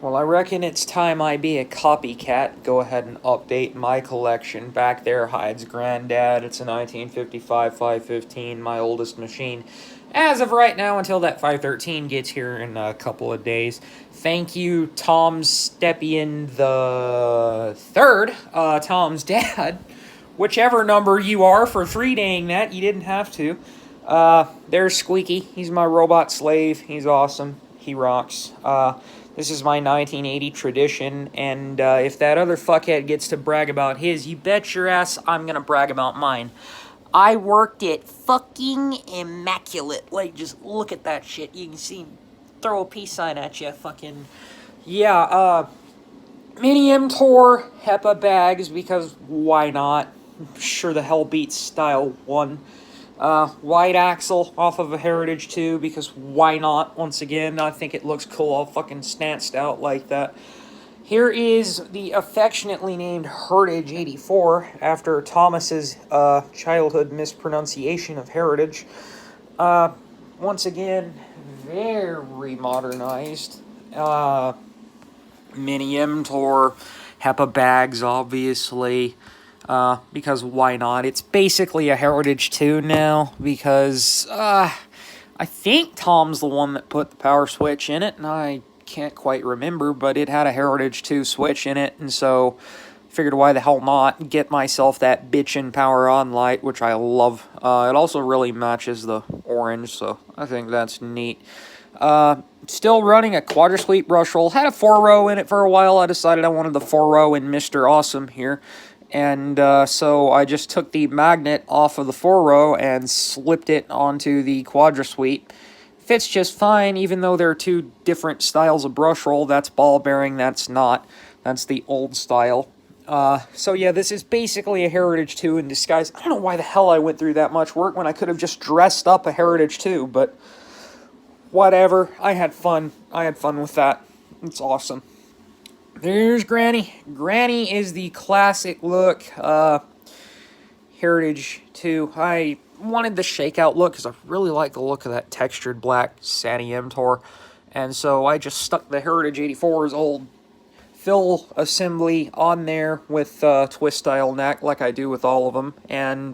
Well, I reckon it's time I be a copycat. Go ahead and update my collection. Back there hides Granddad. It's a 1955 515, my oldest machine. As of right now, until that 513 gets here in a couple of days. Thank you, Tom Stepien the Third, Tom's dad. Whichever number you are for 3-daying that, you didn't have to. There's Squeaky. He's my robot slave. He's awesome. He rocks. This is my 1980 tradition, and if that other fuckhead gets to brag about his, you bet your ass I'm gonna brag about mine. I worked it fucking immaculate. Like, just look at that shit. You can see, throw a peace sign at you, fucking. Yeah, Mini Mtor HEPA bags, because why not? Sure the hell beats Style 1. White axle off of a Heritage 2, because why not? Once again, I think it looks cool all fucking stanced out like that. Here is the affectionately named Heritage 84, after Thomas's childhood mispronunciation of Heritage. Once again, very modernized. Mini Mtor, HEPA bags, obviously. Because why not? It's basically a Heritage 2 now, because, I think Tom's the one that put the power switch in it, and I can't quite remember, but it had a Heritage 2 switch in it, and so figured why the hell not get myself that bitchin' power on light, which I love. It also really matches the orange, so I think that's neat. Still running a Quadra Sweep brush roll. Had a 4-row in it for a while. I decided I wanted the 4-row in Mr. Awesome here. And so I just took the magnet off of the 4-row and slipped it onto the Quadra Sweep. Fits just fine, even though there are two different styles of brush roll. That's ball bearing, that's not. That's the old style. So yeah, this is basically a Heritage 2 in disguise. I don't know why the hell I went through that much work when I could have just dressed up a Heritage 2, but whatever. I had fun. I had fun with that. It's awesome. There's Granny. Granny is the classic look Heritage 2. I wanted the shakeout look because I really like the look of that textured black Sani Mtor. And so I just stuck the Heritage 84's old fill assembly on there with twist style neck like I do with all of them. And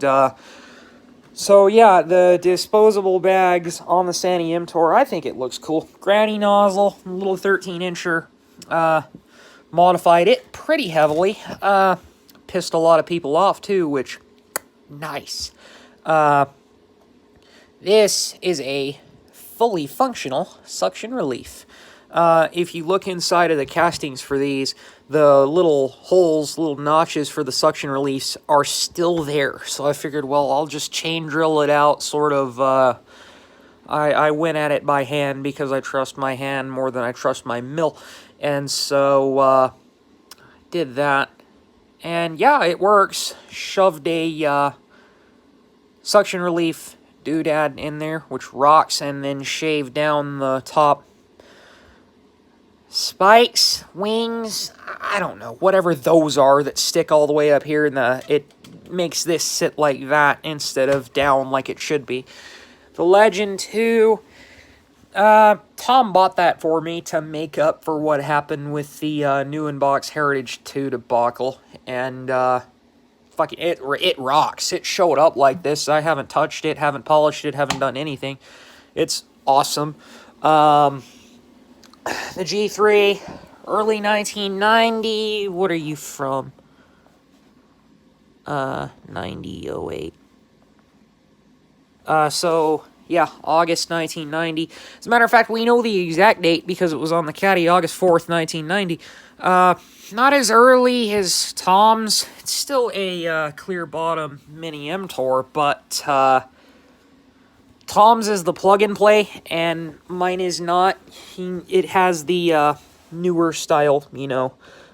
so yeah, the disposable bags on the Sani Mtor, I think it looks cool. Granny nozzle, little 13-incher. Modified it pretty heavily. Pissed a lot of people off too, which, nice. This is a fully functional suction relief. If you look inside of the castings for these, the little holes, little notches for the suction reliefs are still there. So I figured, well, I'll just chain drill it out, sort of. I went at it by hand because I trust my hand more than I trust my mill. And so, did that. And yeah, it works. Shoved a, suction relief doodad in there, which rocks, and then shaved down the top spikes, wings, I don't know, whatever those are that stick all the way up here, and it makes this sit like that instead of down like it should be. The Legend 2, Tom bought that for me to make up for what happened with the new in-box Heritage 2 debacle, and fucking it rocks. It showed up like this. I haven't touched it, haven't polished it, haven't done anything. It's awesome. The G3, early 1990. What are you from? 9008. So, yeah, August 1990. As a matter of fact, we know the exact date because it was on the caddy, August 4th, 1990. Not as early as Tom's. It's still a clear bottom Mini Mtor, but Tom's is the plug-and-play, and mine is not. It has the newer style,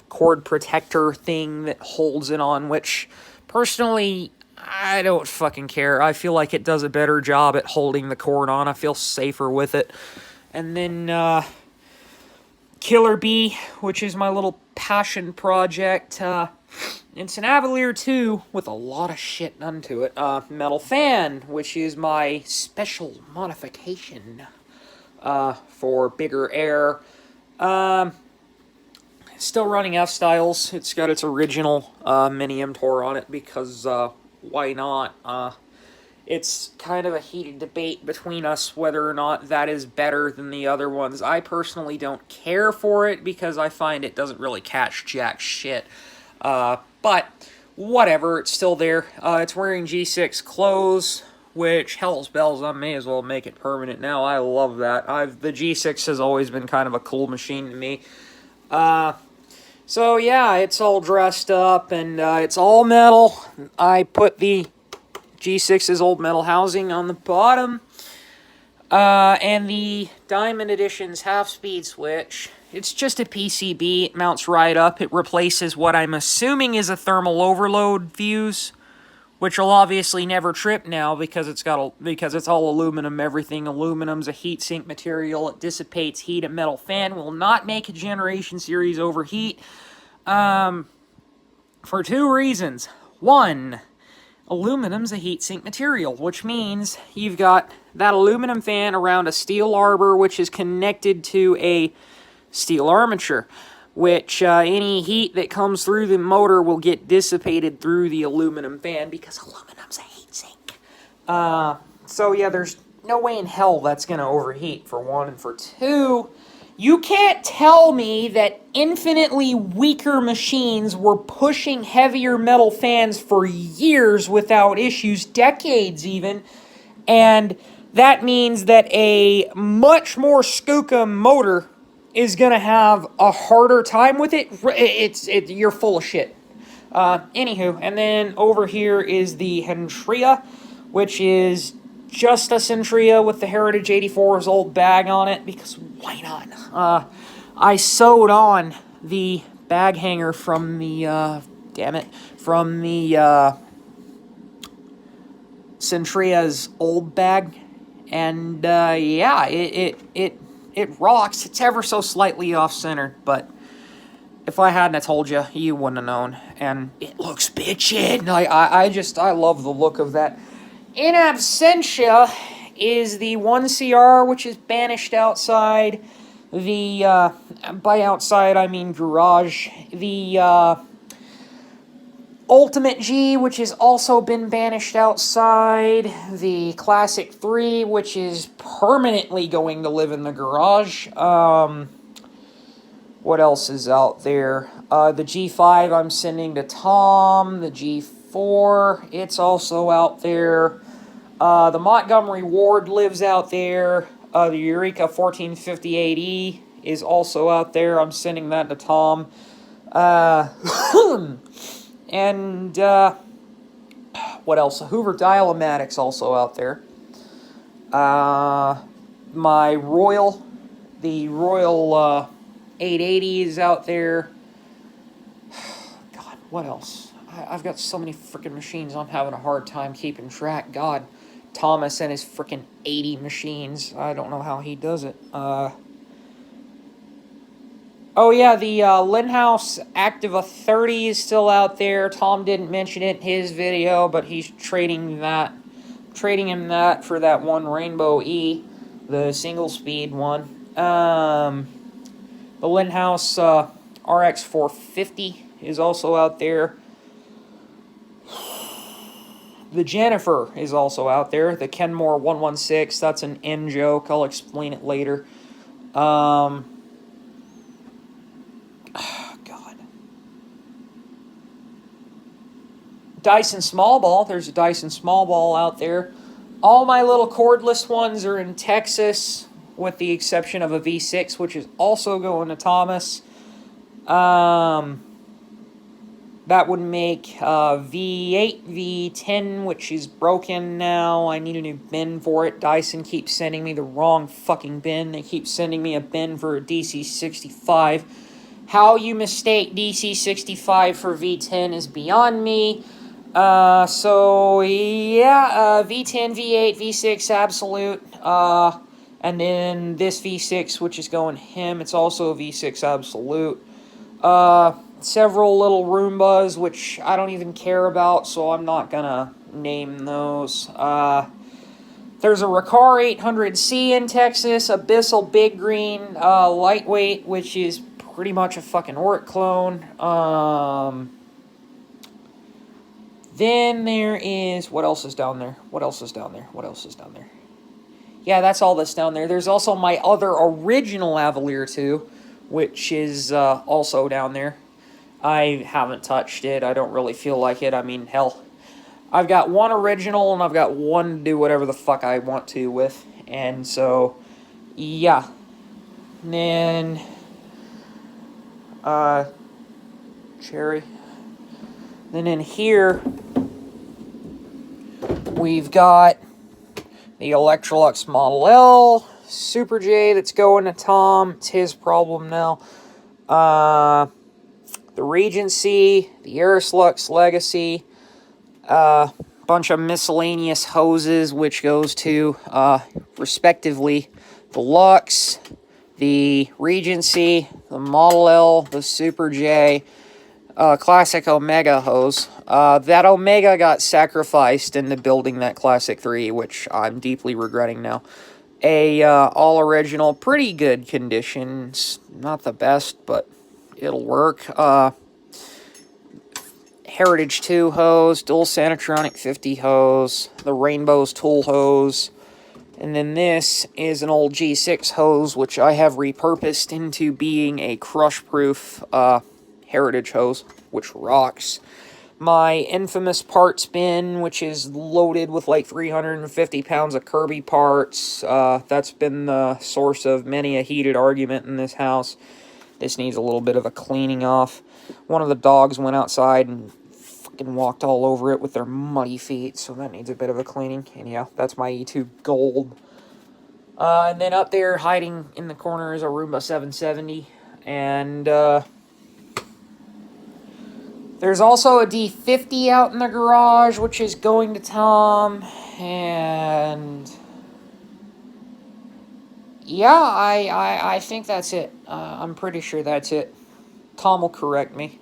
cord protector thing that holds it on, which, personally, I don't fucking care. I feel like it does a better job at holding the cord on. I feel safer with it. And then, Killer Bee, which is my little passion project. It's an Avalier 2 with a lot of shit done to it. Metal Fan, which is my special modification for bigger air. Still running F-Styles. It's got its original mini mTOR on it because why not? It's kind of a heated debate between us whether or not that is better than the other ones. I personally don't care for it because I find it doesn't really catch jack shit. But whatever, it's still there. It's wearing G6 clothes, which, hell's bells, I may as well make it permanent now. I love that. The G6 has always been kind of a cool machine to me. So yeah, it's all dressed up, and it's all metal. I put the G6's old metal housing on the bottom, and the Diamond Edition's half-speed switch. It's just a PCB. It mounts right up. It replaces what I'm assuming is a thermal overload fuse, which will obviously never trip now because it's all aluminum. Everything aluminum's a heatsink material. It dissipates heat. A metal fan will not make a Generation Series overheat. For two reasons. One, aluminum's a heatsink material, which means you've got that aluminum fan around a steel arbor, which is connected to a steel armature, which any heat that comes through the motor will get dissipated through the aluminum fan because aluminum's a heatsink. So yeah, there's no way in hell that's going to overheat, for one. And for two, you can't tell me that infinitely weaker machines were pushing heavier metal fans for years without issues, decades even, and that means that a much more skookum motor is going to have a harder time with it. You're full of shit. Anywho, and then over here is the Centria, which is just a Centria with the Heritage 84's old bag on it, because why not? I sewed on the bag hanger from the, from the Centria's old bag, and yeah, it rocks. It's ever so slightly off-center, but if I hadn't told you, you wouldn't have known. And it looks bitchin'. I love the look of that. In absentia is the 1CR, which is banished outside. The, by outside, I mean garage. The, Ultimate G, which has also been banished outside. The Classic 3, which is permanently going to live in the garage. What else is out there? The G5 I'm sending to Tom. The G4, it's also out there. The Montgomery Ward lives out there. The Eureka 1458E is also out there. I'm sending that to Tom. And, what else? A Hoover Dial-O-Matic's also out there. My Royal, the Royal, 880 is out there. God, what else? I've got so many freaking machines, I'm having a hard time keeping track. God, Thomas and his freaking 80 machines. I don't know how he does it. Oh yeah, the Linhouse Activa 30 is still out there. Tom didn't mention it in his video, but he's trading him that for that one Rainbow E, the single speed one. The Linhouse RX 450 is also out there. The Jennifer is also out there. The Kenmore 116, that's an in-joke. I'll explain it later. God. Dyson Small Ball. There's a Dyson Small Ball out there. All my little cordless ones are in Texas, with the exception of a V6, which is also going to Thomas. That would make V8, V10, which is broken now. I need a new bin for it. Dyson keeps sending me the wrong fucking bin. They keep sending me a bin for a DC65. How you mistake DC65 for V10 is beyond me. So, yeah, V10, V8, V6 Absolute. And then this V6, which is going to him, it's also a V6 Absolute. Several little Roombas, which I don't even care about, so I'm not gonna name those. There's a Riccar 800C in Texas, a Bissell Big Green lightweight, which is pretty much a fucking Orc clone. Then there is... What else is down there? What else is down there? What else is down there? Yeah, that's all that's down there. There's also my other original Avalier 2, which is also down there. I haven't touched it. I don't really feel like it. I mean, hell, I've got one original and I've got one to do whatever the fuck I want to with. And so, yeah. And then, Cherry. Then in here, we've got the Electrolux Model L, Super J that's going to Tom. It's his problem now. The Regency, the Aeroslux Legacy, bunch of miscellaneous hoses, which goes to, respectively, the Lux, the Regency, the Model L, the Super J, classic Omega hose. That Omega got sacrificed into building that Classic 3, which I'm deeply regretting now. All original, pretty good conditions. Not the best, but it'll work. Heritage 2 hose, dual Sanitronic 50 hose, the Rainbow's tool hose, and then this is an old G6 hose, which I have repurposed into being a crush-proof Heritage hose, which rocks. My infamous parts bin, which is loaded with like 350 pounds of Kirby parts. That's been the source of many a heated argument in this house. This needs a little bit of a cleaning off. One of the dogs went outside and fucking walked all over it with their muddy feet, so that needs a bit of a cleaning. And yeah, that's my E2 Gold. And then up there, hiding in the corner, is a Roomba 770. And, there's also a D50 out in the garage, which is going to Tom. And yeah, I think that's it. I'm pretty sure that's it. Tom will correct me.